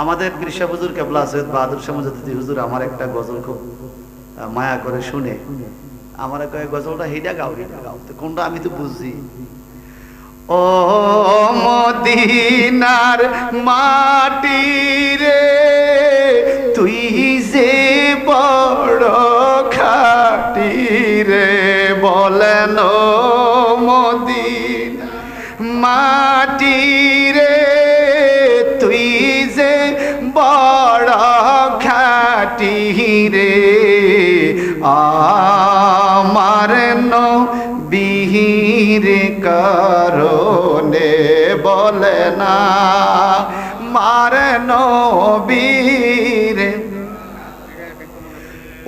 আমাদের কৃষা হুজুর কেবলা সৈয়দ বাহাদুর শাহ মুজাদ্দিদি হুজুর আমার একটা গজল খুব মায়া করে শুনে আমার কয় গজলটা হেডা গাও তো কোনটা আমি তো বুঝছি। ও মদিনার মাটি রে তুই যে বড় খাটি রে বলেন মদিনা মাটি রে তুই যে বড় খাটি রে আমার নবীর কারণে বলে না মার নবীর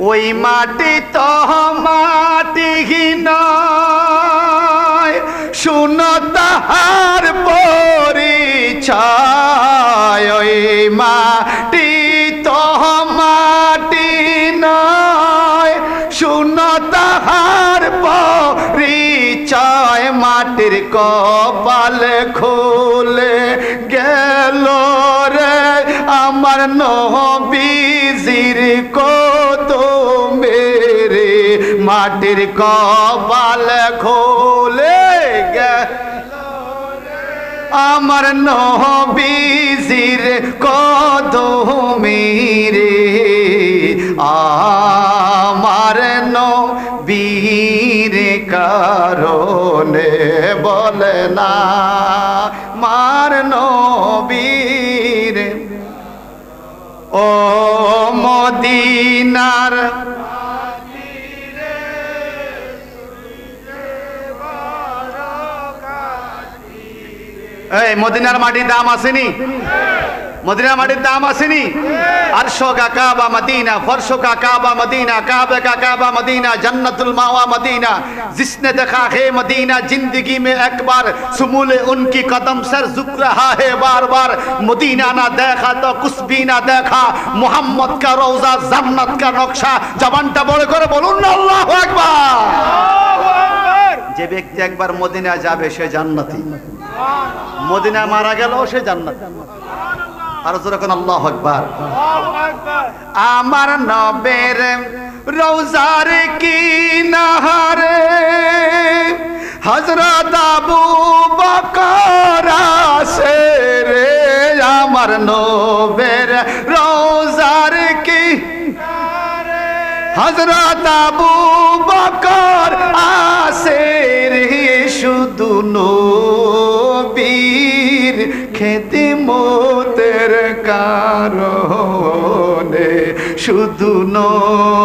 ওই মাটি তো মাটিহীন শুনো তাহার পরিচয় ওই মাটি তো মাটি নয় শুনো তাহার পরিচয় মাটির কপাল খুলে গেল রে আমার নবীজির কত মেরে মাটির কপাল খুলে গেল আমার নবীজির কদমেরে আমার নবীর কারণে বলে না মার নবীর ও মদিনার এই মদিনার মাটির দাম আসেনি মদিনার মাটির দাম আসেনি আরশো কা কাবা মদিনা फर्शों का काबा मदीना काबे का काबा मदीना जन्नतुल मावा मदीना जिसने देखा है मदीना जिंदगी में एक बार सुमूले उनकी कदम सर झुक रहा है बार बार मदीना ना देखा तो कुछ भी ना देखा मोहम्मद का रोजा जन्नत का नक्शा जबानটা বড় করে বলুন না আল্লাহু আকবার যে ব্যক্তি একবার মদিনা যাবে সে জান্নাতি মদিনা মারা গেল সে জান্নাতি আর যখন আল্লাহু আকবার আমার নবের রওজার কিনারে হযরত আবু বকর আসে রে আমার নবের রওজার কিনারে হযরত আবু বকর আসে রে শুধু নবীর খেদমতের কারণে শুধু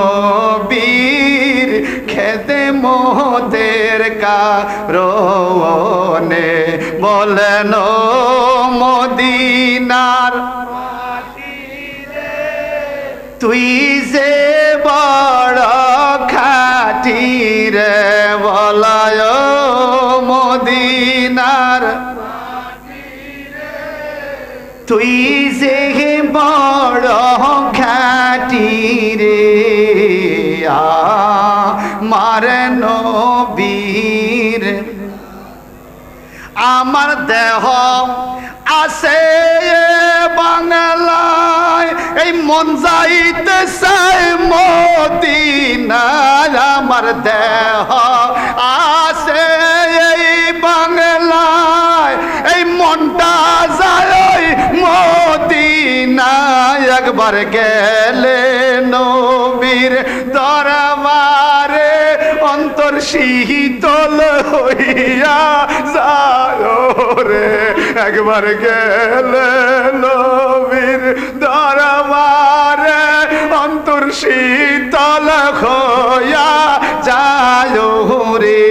নবীর খেদমতের কারণে বলেন মদিনার তুই যে বড় খাটি রে বলায় মদিনার তুই যে বড় খাটি রে আমার নবীর আমার দেহ আছে বাংলায় এই মন যাইতে চাই মদিনায় আমার দেহ আছে এই বাংলায় এই মনটা যায় মদিনায় একবার গেলে নবীর দরবারে অন্তর শীতল হইয়া যায় রে একবার গেলে নবীর দরবারে অন্তর শীতল হইয়া যায় রে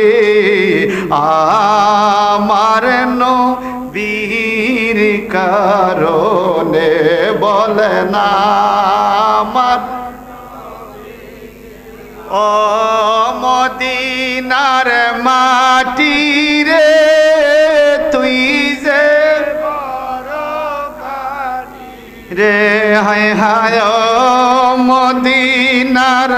আমার নবীর কারণে বলে না আমার ও মদিনার মাটি রে তুই যে রে হায় হায় মদিনার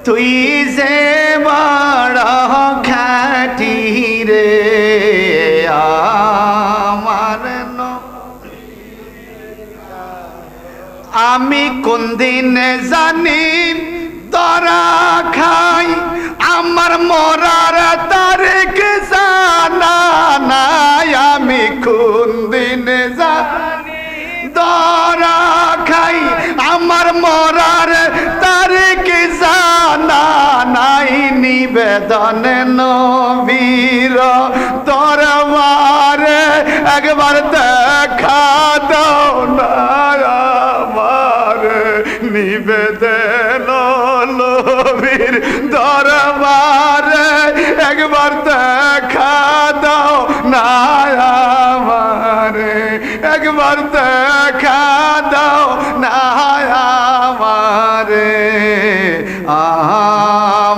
তুই যে বড় খাটি রে আমার আমি কোন দিনে জানি ধরা খাই, আমার মরার তারিখ জানা নাই। আমি কোন দিনে জানি ধরা খাই, আমার মরার তারিখ জানা নাই। নিবেদন নবীর দরবারে একবার দেখা দাও না আমার। নিবেদন নবীর দরবারে একবার দেখা দাও না আমার। একবার দেখা দাও না আমার।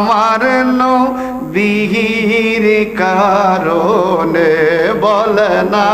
আমার নবীর কারণে বল না।